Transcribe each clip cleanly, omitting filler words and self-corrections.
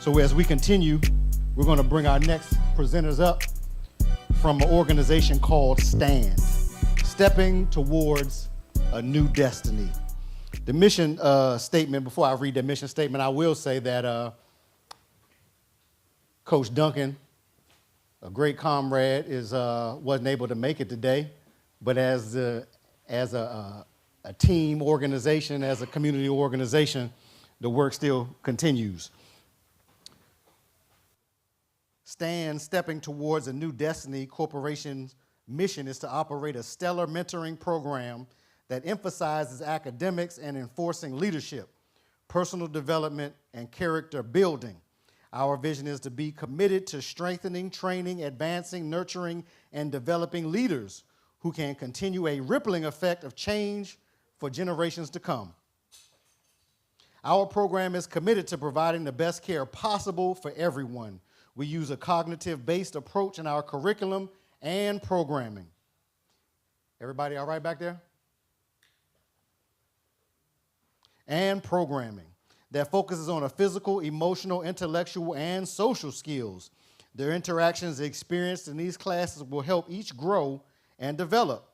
So as we continue, we're going to bring our next presenters up from an organization called STAND, Stepping Towards a New Destiny. The mission statement, before I read the mission statement, I will say that Coach Duncan, a great comrade, wasn't able to make it today, but as a team organization, as a community organization, the work still continues. STAND, Stepping Towards a New Destiny Corporation's mission is to operate a stellar mentoring program that emphasizes academics and enforcing leadership, personal development, and character building. Our vision is to be committed to strengthening, training, advancing, nurturing, and developing leaders who can continue a rippling effect of change for generations to come. Our program is committed to providing the best care possible for everyone. We use a cognitive-based approach in our curriculum and programming. Everybody all right back there? And programming that focuses on a physical, emotional, intellectual, and social skills. Their interactions experienced in these classes will help each grow and develop.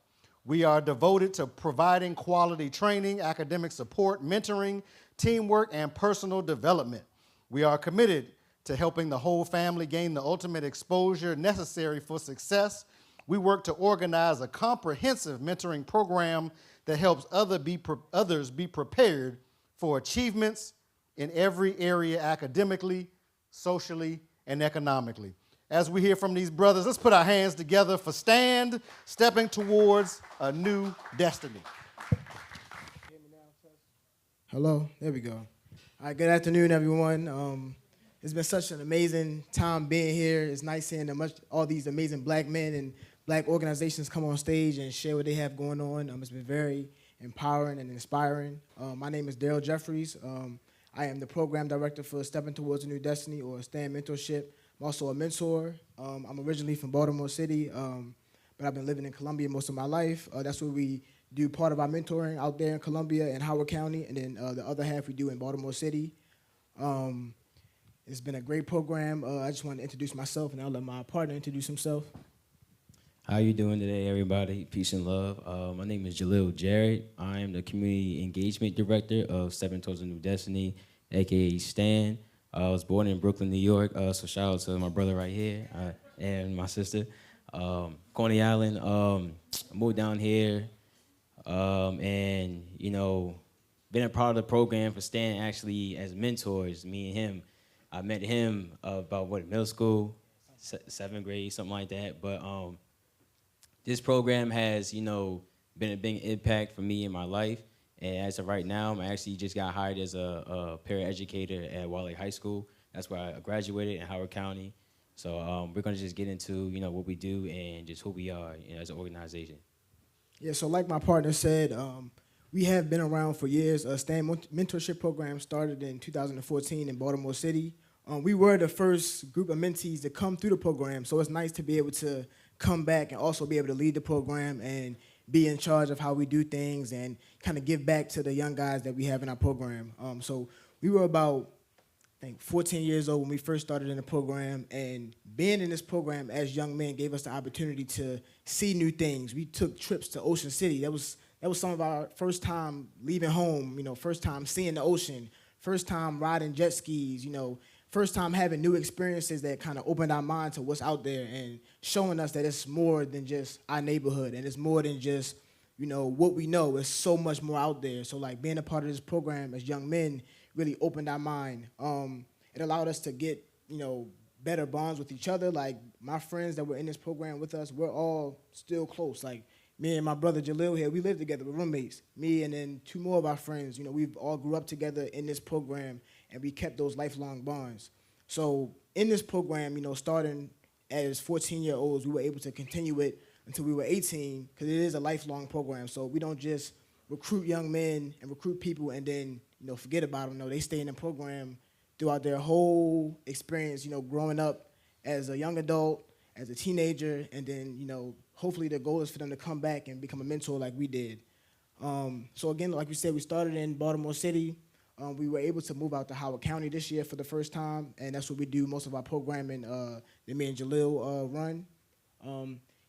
We are devoted to providing quality training, academic support, mentoring, teamwork, and personal development. We are committed to helping the whole family gain the ultimate exposure necessary for success. We work to organize a comprehensive mentoring program that helps others be prepared for achievements in every area academically, socially, and economically. As we hear from these brothers, let's put our hands together for STAND, Stepping Towards a New Destiny. Hello, there we go. All right, good afternoon, everyone. It's been such an amazing time being here. It's nice seeing all these amazing black men and black organizations come on stage and share what they have going on. It's been very empowering and inspiring. My name is Daryl Jeffries. I am the program director for Stepping Towards a New Destiny, or STAND Mentorship. I'm also a mentor. I'm originally from Baltimore City, but I've been living in Columbia most of my life. That's where we do part of our mentoring out there in Columbia and Howard County, and then the other half we do in Baltimore City. It's been a great program. I just want to introduce myself, and I'll let my partner introduce himself. How you doing today, everybody? Peace and love. My name is Jalil Jarrett. I am the Community Engagement Director of Stepping Towards a New Destiny, a.k.a. STAN. I was born in Brooklyn, New York, so shout out to my brother right here and my sister. Coney Island, I moved down here, and, you know, been a part of the program for STAN actually as mentors, me and him. I met him about, middle school, 7th grade, something like that. But this program has, you know, been a big impact for me in my life. And as of right now, I actually just got hired as a paraeducator at Wale High School. That's where I graduated in Howard County. So we're going to just get into, you know, what we do and just who we are, you know, as an organization. Yeah, so like my partner said, we have been around for years. STAN Mentorship Program started in 2014 in Baltimore City. We were the first group of mentees to come through the program, so it's nice to be able to come back and also be able to lead the program and be in charge of how we do things and kind of give back to the young guys that we have in our program. So we were about, I think, 14 years old when we first started in the program, and being in this program as young men gave us the opportunity to see new things. We took trips to Ocean City. That was some of our first time leaving home, you know, first time seeing the ocean, first time riding jet skis, you know, first time having new experiences that kind of opened our mind to what's out there and showing us that it's more than just our neighborhood and it's more than just, you know, what we know. It's so much more out there. So, like, being a part of this program as young men really opened our mind. It allowed us to get, you know, better bonds with each other. Like, my friends that were in this program with us, we're all still close. Like, me and my brother Jalil here, we lived together, we're roommates. Me and then 2 more of our friends, you know, we've all grew up together in this program, and we kept those lifelong bonds. So in this program, you know, starting as 14-year-olds, we were able to continue it until we were 18, because it is a lifelong program. So we don't just recruit young men and recruit people and then, you know, forget about them. No, they stay in the program throughout their whole experience, you know, growing up as a young adult, as a teenager, and then, you know, hopefully the goal is for them to come back and become a mentor like we did. So again, like we said, we started in Baltimore City. We were able to move out to Howard County this year for the first time, and that's what we do most of our programming that me and Jalil run.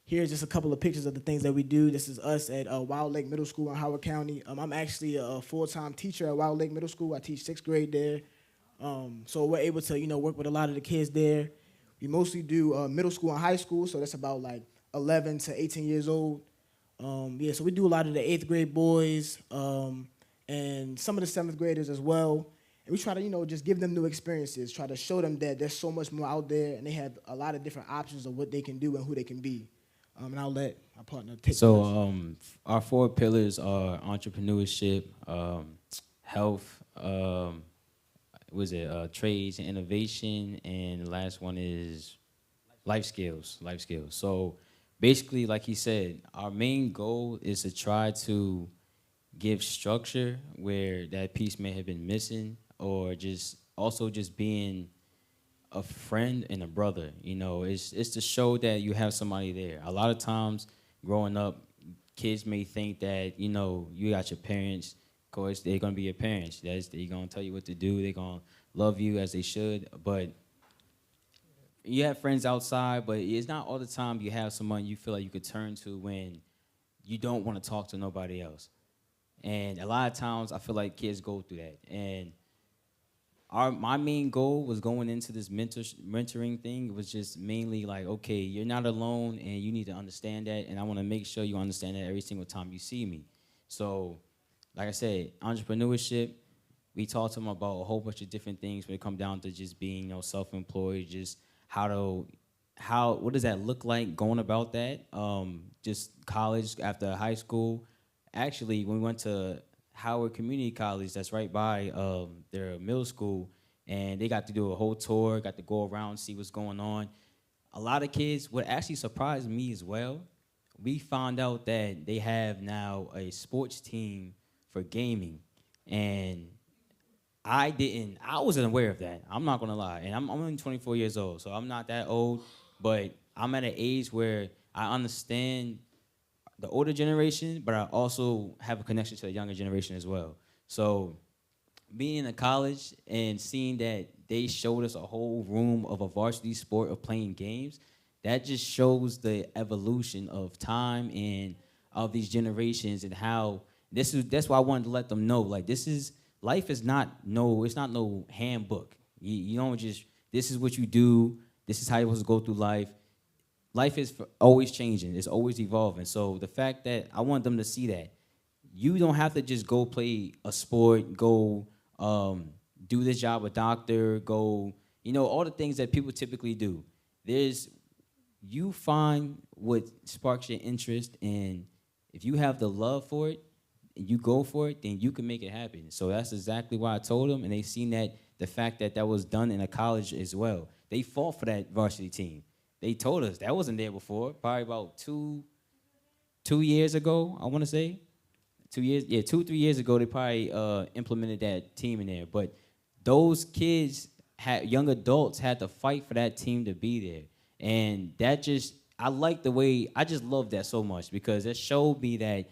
Here's just a couple of pictures of the things that we do. This is us at Wild Lake Middle School in Howard County. I'm actually a full-time teacher at Wild Lake Middle School. I teach 6th grade there. So we're able to, work with a lot of the kids there. We mostly do middle school and high school, so that's about like 11 to 18 years old. So we do a lot of the 8th grade boys and some of the 7th graders as well. And we try to, just give them new experiences, try to show them that there's so much more out there, and they have a lot of different options of what they can do and who they can be. And I'll let my partner take So our 4 pillars are entrepreneurship, health, trades and innovation, and the last one is life skills. So basically, like he said, our main goal is to try to give structure where that piece may have been missing, or just being a friend and a brother. It's to show that you have somebody there. A lot of times growing up, kids may think that, you got your parents. Of course, they're going to be your parents. They're going to tell you what to do. They're going to love you as they should. But you have friends outside, but it's not all the time you have someone you feel like you could turn to when you don't want to talk to nobody else. And a lot of times I feel like kids go through that. And my main goal was going into this mentoring thing. It was just mainly like, okay, you're not alone, and you need to understand that, and I want to make sure you understand that every single time you see me. So, like I said, entrepreneurship, we talked to them about a whole bunch of different things when it comes down to just being, self-employed, just what does that look like going about that? Just college after high school. Actually, when we went to Howard Community College, that's right by their middle school, and they got to do a whole tour, got to go around, see what's going on. A lot of kids, what actually surprised me as well, we found out that they have now a sports team for gaming, and I wasn't aware of that. I'm not gonna lie, and I'm only 24 years old, so I'm not that old, but I'm at an age where I understand the older generation, but I also have a connection to the younger generation as well. So being in a college and seeing that they showed us a whole room of a varsity sport of playing games, that just shows the evolution of time and of these generations, and how that's why I wanted to let them know, like, life is not no handbook. You don't just, this is what you do, this is how you're supposed to go through life. Life is always changing. It's always evolving. So the fact that I want them to see that you don't have to just go play a sport, go do this job, a doctor, go, all the things that people typically do. You find what sparks your interest, and if you have the love for it and you go for it, then you can make it happen. So that's exactly why I told them, and they seen that the fact that was done in a college as well. They fought for that varsity team. They told us that wasn't there before. Probably about two years ago, I want to say. 2 years, 3 years ago, they probably implemented that team in there. But those kids, young adults, had to fight for that team to be there. And that I just love that so much, because it showed me that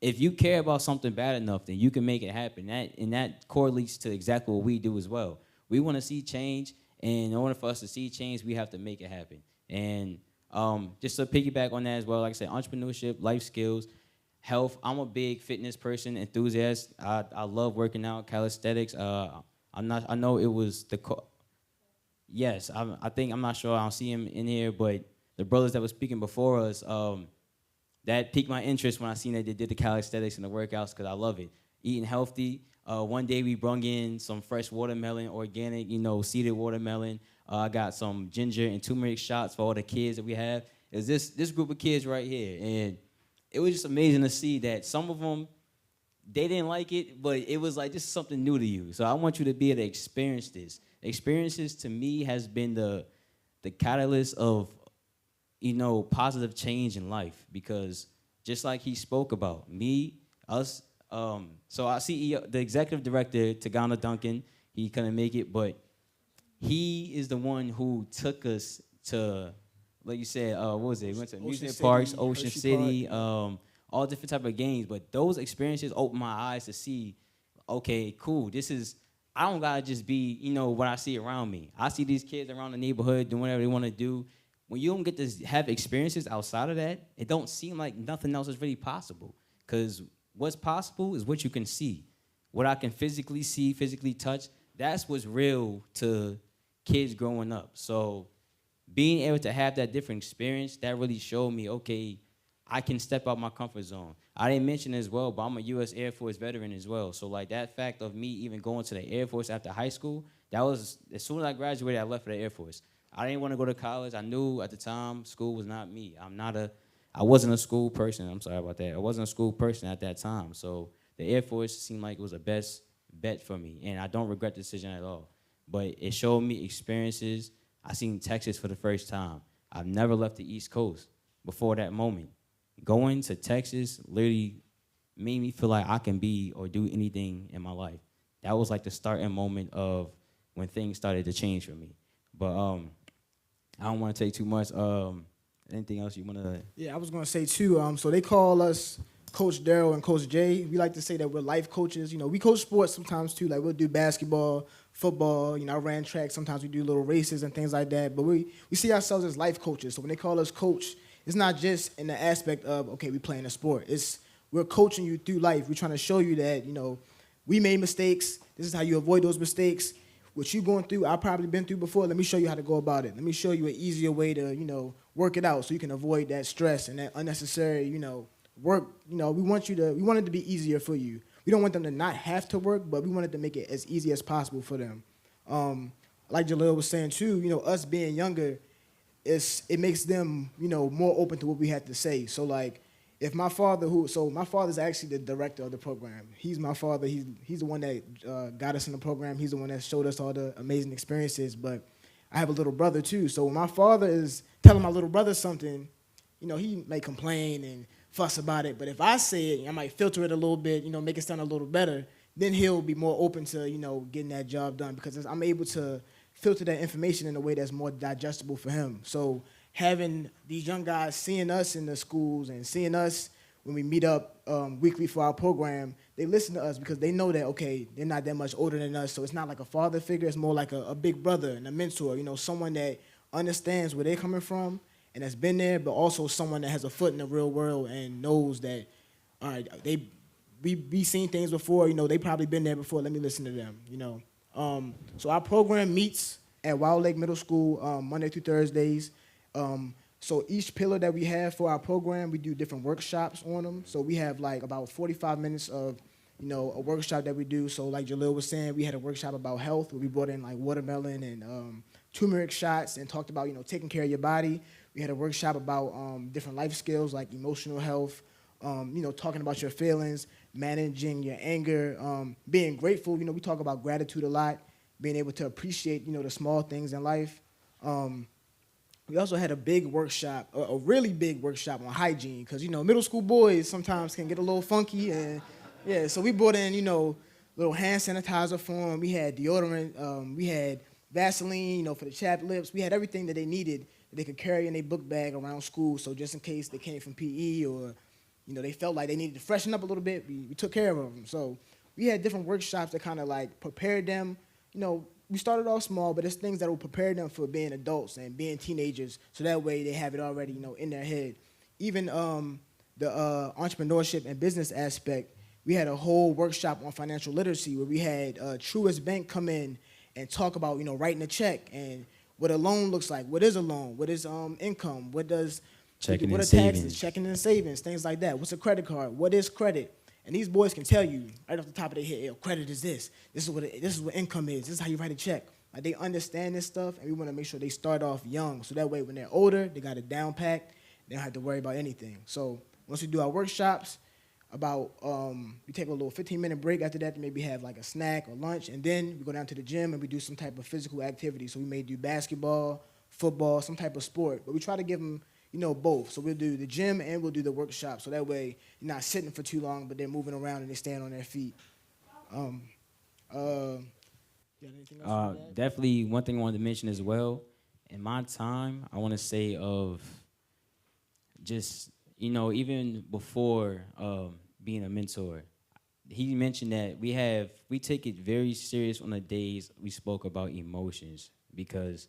if you care about something bad enough, then you can make it happen. That correlates to exactly what we do as well. We want to see change. And in order for us to see change, we have to make it happen. And just to piggyback on that as well, like I said, entrepreneurship, life skills, health. I'm a big fitness person, enthusiast. I love working out, calisthenics. I know it was yes, I'm not sure. I don't see him in here, but the brothers that were speaking before us, that piqued my interest when I seen that they did the calisthenics and the workouts, because I love it. Eating healthy. One day we brung in some fresh watermelon, organic, seeded watermelon. I got some ginger and turmeric shots for all the kids that we have. It was this group of kids right here, and it was just amazing to see that some of them, they didn't like it, but it was like, this is something new to you. So I want you to be able to experience this. Experiences to me has been the catalyst of, positive change in life, because just like he spoke about, us. So our CEO, the executive director, Tagana Duncan, he couldn't make it, but he is the one who took us to, like you said, what was it? We went to amusement parks, Ocean City, all different type of games. But those experiences opened my eyes to see, okay, cool, I don't gotta just be, what I see around me. I see these kids around the neighborhood doing whatever they want to do. When you don't get to have experiences outside of that, it don't seem like nothing else is really possible. Because what's possible is what you can see. What I can physically see, physically touch, that's what's real to kids growing up. So being able to have that different experience, that really showed me, okay, I can step out my comfort zone. I didn't mention as well, but I'm a U.S. Air Force veteran as well. So, like, that fact of me even going to the Air Force after high school, that was, as soon as I graduated, I left for the Air Force. I didn't want to go to college. I knew at the time school was not me. I wasn't a school person. I'm sorry about that. I wasn't a school person at that time. So the Air Force seemed like it was the best bet for me, and I don't regret the decision at all. But it showed me experiences. I seen Texas for the first time. I've never left the East Coast before that moment. Going to Texas literally made me feel like I can be or do anything in my life. That was like the starting moment of when things started to change for me. But I don't want to take too much. Anything else you want to? Yeah, I was going to say, too, so they call us Coach Daryl and Coach Jay. We like to say that we're life coaches. We coach sports sometimes, too. Like, we'll do basketball, football. I ran track. Sometimes we do little races and things like that. But we see ourselves as life coaches. So when they call us coach, it's not just in the aspect of, okay, we playing a sport. We're coaching you through life. We're trying to show you that, we made mistakes. This is how you avoid those mistakes. What you going through, I've probably been through before. Let me show you how to go about it. Let me show you an easier way to, work it out so you can avoid that stress and that unnecessary, work. We want it to be easier for you. We don't want them to not have to work, but we wanted to make it as easy as possible for them. Like Jalil was saying too, us being younger, it makes them, more open to what we had to say. So like, if my father's actually the director of the program. He's my father. He's the one that got us in the program. He's the one that showed us all the amazing experiences. But I have a little brother too. So when my father is telling my little brother something, he may complain and fuss about it. But if I say it, I might filter it a little bit, make it sound a little better. Then he'll be more open to, getting that job done because I'm able to filter that information in a way that's more digestible for him. So having these young guys seeing us in the schools and seeing us when we meet up weekly for our program, they listen to us because they know that, okay, they're not that much older than us, so it's not like a father figure. It's more like a big brother and a mentor, someone that understands where they're coming from and has been there, but also someone that has a foot in the real world and knows that, all right, we seen things before, they probably been there before. Let me listen to them, So our program meets at Wild Lake Middle School Monday through Thursdays. So each pillar that we have for our program, we do different workshops on them. So we have like about 45 minutes of, a workshop that we do. So like Jalil was saying, we had a workshop about health where we brought in like watermelon and turmeric shots and talked about, taking care of your body. We had a workshop about different life skills like emotional health, talking about your feelings, managing your anger, being grateful. We talk about gratitude a lot, being able to appreciate, the small things in life. We also had a big workshop, a really big workshop on hygiene, because, middle school boys sometimes can get a little funky. And, yeah, so we brought in, little hand sanitizer for them. We had deodorant. We had Vaseline, for the chapped lips. We had everything that they needed that they could carry in their book bag around school. So just in case they came from PE or, they felt like they needed to freshen up a little bit, we took care of them. So we had different workshops that kind of, like, prepared them, we started off small, but it's things that will prepare them for being adults and being teenagers, so that way they have it already, in their head. Even the entrepreneurship and business aspect, we had a whole workshop on financial literacy where we had Truist Bank come in and talk about, writing a check and what a loan looks like. What is a loan? What is income? What are taxes? Checking and savings, things like that. What's a credit card? What is credit? And these boys can tell you right off the top of their head, credit is this. This is what income is. This is how you write a check. Like, they understand this stuff, and we want to make sure they start off young, so that way when they're older, they got it down packed. They don't have to worry about anything. So once we do our workshops, we take a little 15-minute break after that to maybe have like a snack or lunch, and then we go down to the gym and we do some type of physical activity. So we may do basketball, football, some type of sport, but we try to give them both. So we'll do the gym and we'll do the workshop. So that way you're not sitting for too long, but they're moving around and they stand on their feet. You got anything else? Definitely one thing I wanted to mention as well. In my time, I want to say of just you know, even before being a mentor, he mentioned that we take it very serious on the days we spoke about emotions, because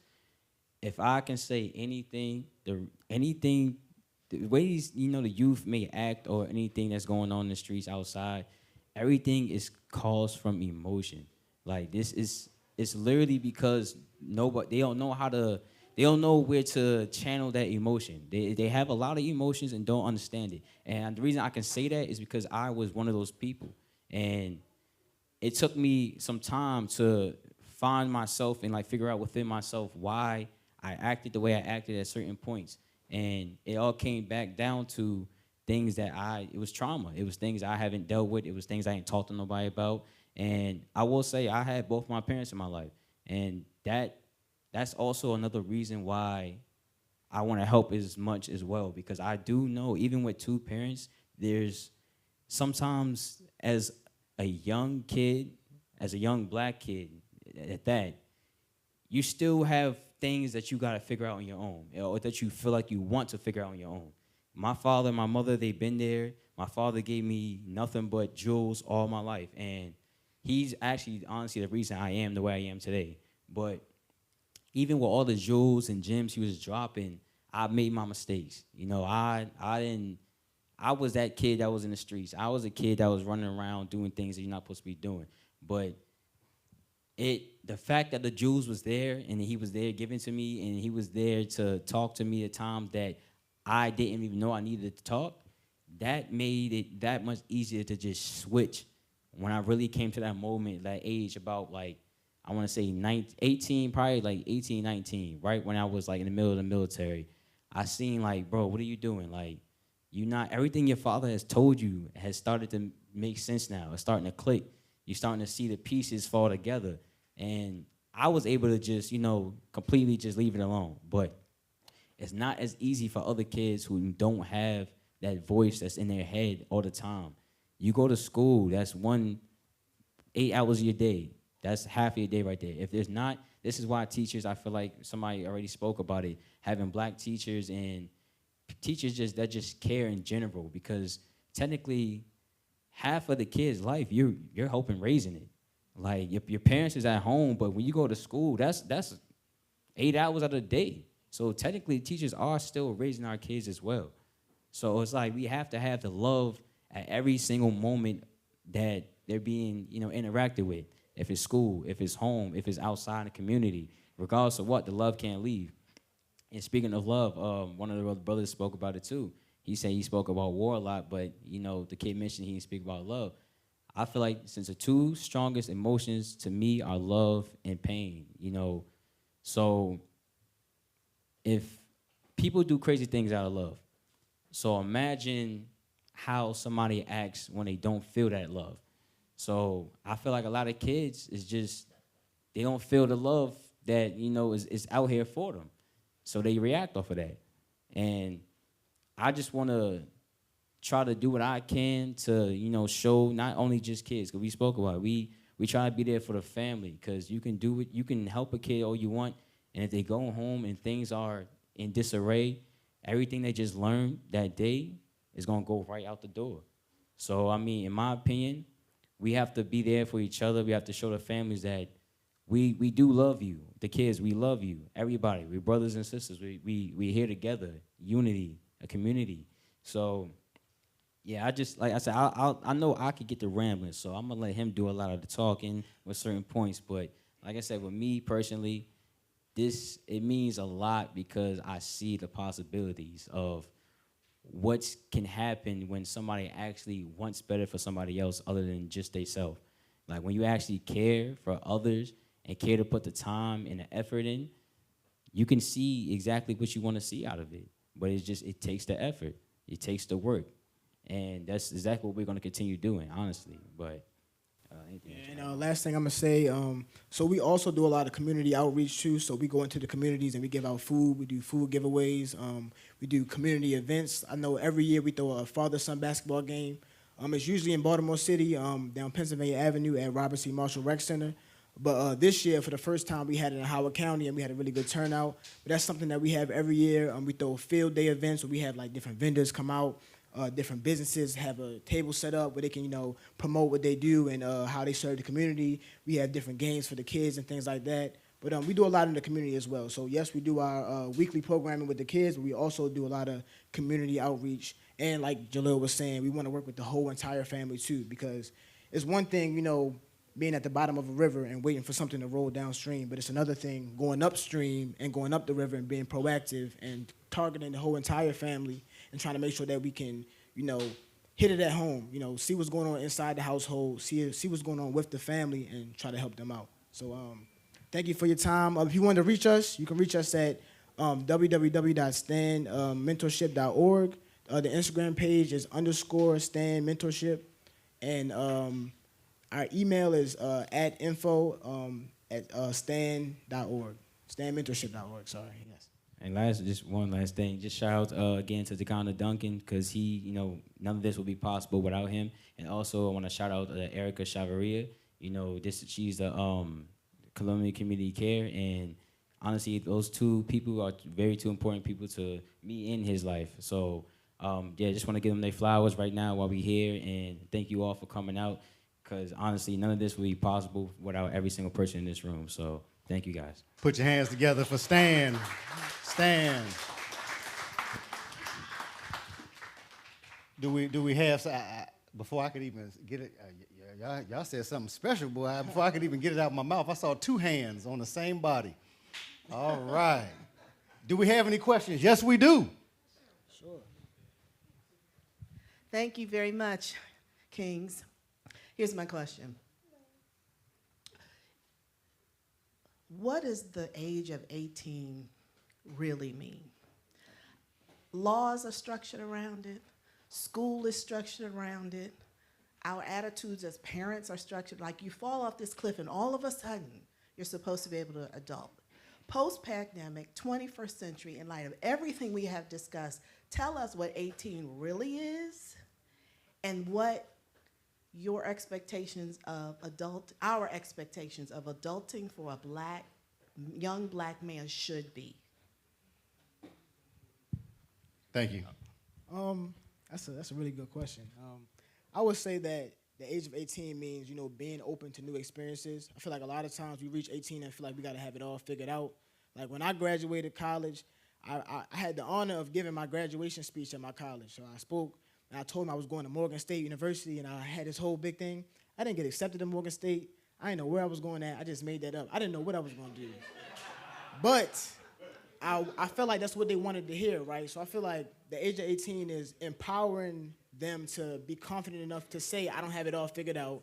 if I can say anything, the ways, you know, the youth may act or anything that's going on in the streets outside, everything is caused from emotion. Like this is it's literally because nobody they don't know where to channel that emotion. They have a lot of emotions and don't understand it. And the reason I can say that is because I was one of those people. And it took me some time to find myself and like figure out within myself why I acted the way I acted at certain points. And it all came back down to things that it was trauma. It was things I haven't dealt with. It was things I ain't talked to nobody about. And I will say I had both my parents in my life. And that's also another reason why I want to help as much as well, because I do know even with two parents, there's sometimes as a young kid, as a young black kid at that, you still have things that you got to figure out on your own, or that you feel like you want to figure out on your own. My father and my mother, they've been there. My father gave me nothing but jewels all my life, and he's actually, honestly, the reason I am the way I am today. But even with all the jewels and gems he was dropping, I made my mistakes. You know, I was that kid that was in the streets. I was a kid that was running around doing things that you're not supposed to be doing. But the fact that the jewels was there and he was there giving to me and he was there to talk to me at times that I didn't even know I needed to talk, that made it that much easier to just switch when I really came to that moment, that age, about like, I want to say 18, probably like 18, 19, right when I was like in the middle of the military. I seen like, bro, what are you doing? Like, everything your father has told you has started to make sense now. It's starting to click. You're starting to see the pieces fall together. And I was able to just, you know, completely just leave it alone. But it's not as easy for other kids who don't have that voice that's in their head all the time. You go to school, that's 8 hours of your day. That's half of your day right there. If there's not, this is why teachers, I feel like somebody already spoke about it, having black teachers and teachers that just care in general, because technically half of the kid's life you're helping raising it. Like your parents is at home, but when you go to school, that's 8 hours out of the day. So technically teachers are still raising our kids as well. So it's like we have to have the love at every single moment that they're being, you know, interacted with. If it's school, if it's home, if it's outside in the community, regardless of what, the love can't leave. And speaking of love, one of the brothers spoke about it too. He said he spoke about war a lot, but, you know, the kid mentioned he didn't speak about love. I feel like since the two strongest emotions to me are love and pain, you know. So if people do crazy things out of love, so imagine how somebody acts when they don't feel that love. So I feel like a lot of kids is just, they don't feel the love that, you know, is out here for them. So they react off of that. And I just want to try to do what I can to, you know, show not only just kids, because we spoke about it. We try to be there for the family, because you can do it. You can help a kid all you want, and if they go home and things are in disarray, everything they just learned that day is going to go right out the door. So, I mean, in my opinion, we have to be there for each other. We have to show the families that we do love you. The kids, we love you. Everybody, we're brothers and sisters. We here together, unity, a community. So, yeah, I just, like I said, I know I could get the rambling, so I'm going to let him do a lot of the talking with certain points. But like I said, with me personally, it means a lot, because I see the possibilities of what can happen when somebody actually wants better for somebody else other than just themselves. Like when you actually care for others and care to put the time and the effort in, you can see exactly what you want to see out of it. But it takes the effort. It takes the work. And that's exactly what we're going to continue doing, honestly. But and last thing I'm going to say, so we also do a lot of community outreach too. So we go into the communities and we give out food. We do food giveaways. We do community events. I know every year we throw a father-son basketball game. It's usually in Baltimore City, down Pennsylvania Avenue at Robert C. Marshall Rec Center. But this year, for the first time, we had it in Howard County, and we had a really good turnout. But that's something that we have every year. We throw field day events where we have like different vendors come out, different businesses have a table set up where they can, promote what they do and how they serve the community. We have different games for the kids and things like that. But we do a lot in the community as well. So yes, we do our weekly programming with the kids, but we also do a lot of community outreach. And like Jalil was saying, we want to work with the whole entire family too, because it's one thing, being at the bottom of a river and waiting for something to roll downstream, but it's another thing going upstream and going up the river and being proactive and targeting the whole entire family and trying to make sure that we can, hit it at home, see what's going on inside the household, see what's going on with the family and try to help them out. So thank you for your time. If you want to reach us, you can reach us at www.stanmentorship.org. The Instagram page is _StanMentorship. And our email is at info@stan.org. Stanmentorship.org, sorry, yes. And just one last thing. Just shout out again to Zakiya Duncan, because he, none of this would be possible without him. And also I want to shout out Erica Chavaria. She's the Columbia Community Care, and honestly, those two people are two important people to me in his life. So just want to give them their flowers right now while we're here, and thank you all for coming out, because honestly, none of this would be possible without every single person in this room. So thank you guys. Put your hands together for Stan. Stan. Do we have, before I could even get it, y'all said something special, boy. Before I could even get it out of my mouth, I saw 2 hands on the same body. All right. Do we have any questions? Yes, we do. Sure. Thank you very much, Kings. Here's my question. What does the age of 18 really mean? Laws are structured around it. School is structured around it. Our attitudes as parents are structured. Like, you fall off this cliff and all of a sudden you're supposed to be able to adult. Post-pandemic, 21st century, in light of everything we have discussed, tell us what 18 really is and what your expectations of our expectations of adulting for a young black man should be. Thank you. That's a really good question. I would say that the age of 18 means, being open to new experiences. I feel like a lot of times we reach 18 and feel like we got to have it all figured out. Like, when I graduated college, I had the honor of giving my graduation speech at my college. So I spoke, and I told them I was going to Morgan State University, and I had this whole big thing. I didn't get accepted to Morgan State. I didn't know where I was going at. I just made that up. I didn't know what I was going to do. But I felt like that's what they wanted to hear, right? So I feel like the age of 18 is empowering them to be confident enough to say, I don't have it all figured out.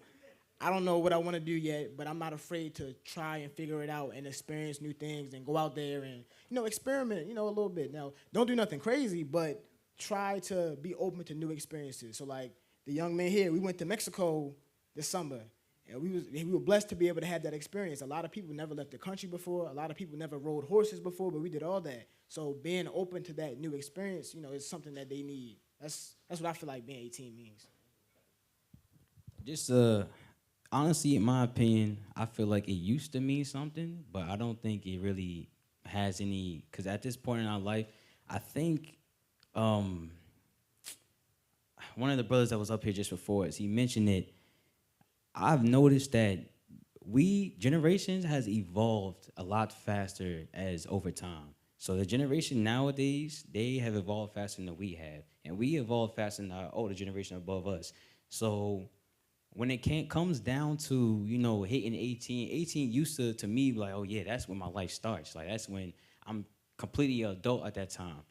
I don't know what I want to do yet, but I'm not afraid to try and figure it out and experience new things and go out there and, experiment, a little bit. Now, don't do nothing crazy, but try to be open to new experiences. So, like, the young man here, we went to Mexico this summer, and we were blessed to be able to have that experience. A lot of people never left the country before. A lot of people never rode horses before, but we did all that. So being open to that new experience, is something that they need. That's what I feel like being 18 means. Just honestly, in my opinion, I feel like it used to mean something, but I don't think it really has any, because at this point in our life, I think one of the brothers that was up here just before us, he mentioned it. I've noticed that generations has evolved a lot faster as over time. So the generation nowadays, they have evolved faster than we have. And we evolved faster than our older generation above us. So when it comes down to, hitting 18 used to me, like, oh yeah, that's when my life starts. Like, that's when I'm completely adult at that time.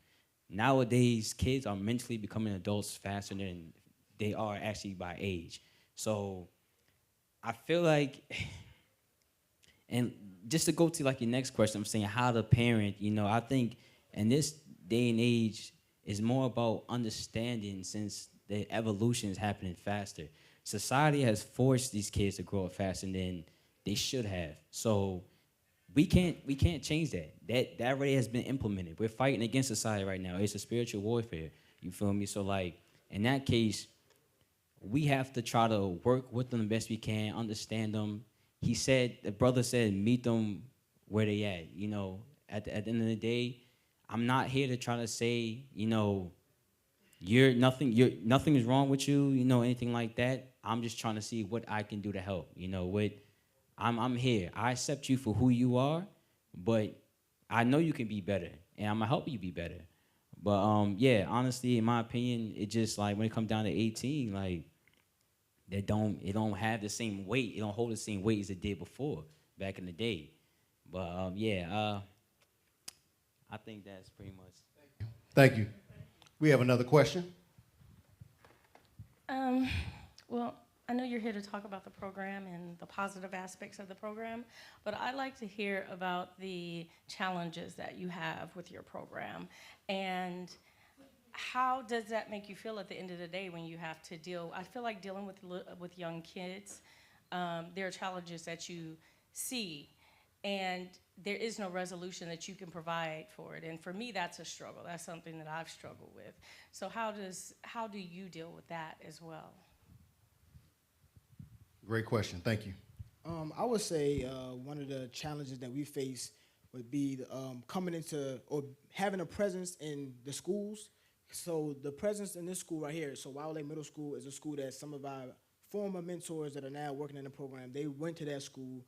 Nowadays, kids are mentally becoming adults faster than they are actually by age. So I feel like, and just to go to like your next question, I'm saying how to parent, I think in this day and age is more about understanding, since the evolution is happening faster. Society has forced these kids to grow up faster than they should have. So we can't change that. That already has been implemented. We're fighting against society right now. It's a spiritual warfare. You feel me? So like in that case, we have to try to work with them the best we can, understand them, the brother said, meet them where they at. You know, at the end of the day, I'm not here to try to say, you know, nothing is wrong with you, you know, anything like that. I'm just trying to see what I can do to help. You know, I'm here. I accept you for who you are, but I know you can be better, and I'm gonna help you be better. But yeah, honestly, in my opinion, it just like when it comes down to 18, like it don't have the same weight. It don't hold the same weight as it did before back in the day. But I think that's pretty much. Thank you. We have another question. Well, I know you're here to talk about the program and the positive aspects of the program, but I'd like to hear about the challenges that you have with your program, and how does that make you feel at the end of the day when you have to deal? I feel like dealing with young kids, there are challenges that you see, and there is no resolution that you can provide for it. And for me, that's a struggle. That's something that I've struggled with. So how do you deal with that as well? Great question. Thank you. I would say one of the challenges that we face would be coming into or having a presence in the schools. So the presence in this school right here, so Wild Lake Middle School is a school that some of our former mentors that are now working in the program, they went to that school.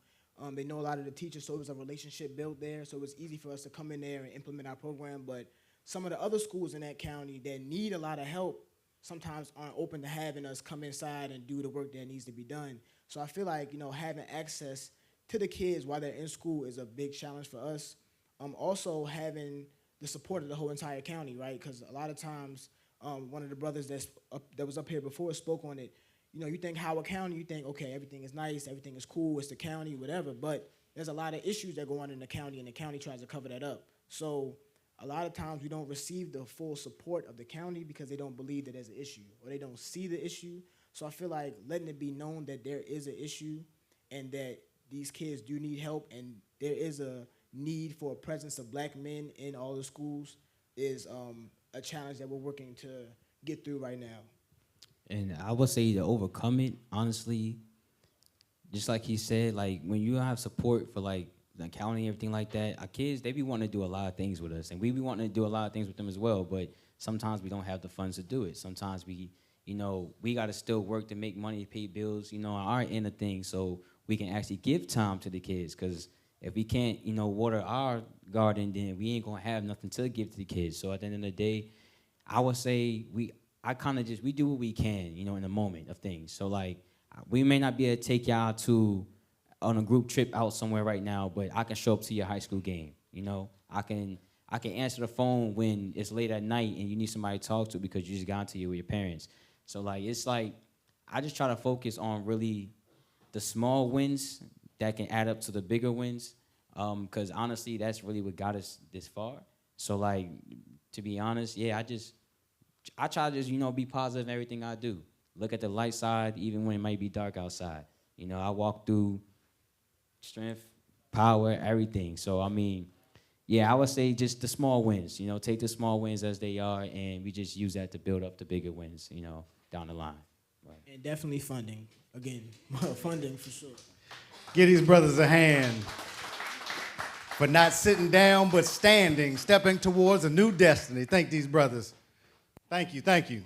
They know a lot of the teachers, so it was a relationship built there. So it was easy for us to come in there and implement our program. But some of the other schools in that county that need a lot of help sometimes aren't open to having us come inside and do the work that needs to be done. So I feel like, you know, having access to the kids while they're in school is a big challenge for us. Also having the support of the whole entire county, right? Because a lot of times, one of the brothers that was up here before spoke on it. You know, you think Howard County, you think, okay, everything is nice, everything is cool, it's the county, whatever. But there's a lot of issues that go on in the county, and the county tries to cover that up. So a lot of times we don't receive the full support of the county because they don't believe that there's an issue, or they don't see the issue. So I feel like letting it be known that there is an issue and that these kids do need help and there is a need for a presence of black men in all the schools is a challenge that we're working to get through right now. And I would say to overcome it, honestly, just like he said, like when you have support for like the county and everything like that, our kids, they be wanting to do a lot of things with us, and we be wanting to do a lot of things with them as well, but sometimes we don't have the funds to do it. Sometimes we got to still work to make money, pay bills, on our end of things, so we can actually give time to the kids, because if we can't, water our garden, then we ain't going to have nothing to give to the kids. So at the end of the day, I would say we do what we can, in the moment of things. So, like, we may not be able to take y'all on a group trip out somewhere right now, but I can show up to your high school game, I can answer the phone when it's late at night and you need somebody to talk to because you just got into it with your parents. So, like, it's like I just try to focus on really the small wins that can add up to the bigger wins, because honestly, that's really what got us this far. So, like, to be honest, yeah, I try to just, be positive in everything I do. Look at the light side, even when it might be dark outside. I walk through strength, power, everything. So, I mean, yeah, I would say just the small wins, take the small wins as they are, and we just use that to build up the bigger wins, down the line. Right. And definitely funding. Again, funding for sure. Give these brothers a hand for not sitting down but standing, stepping towards a new destiny. Thank these brothers. Thank you, thank you.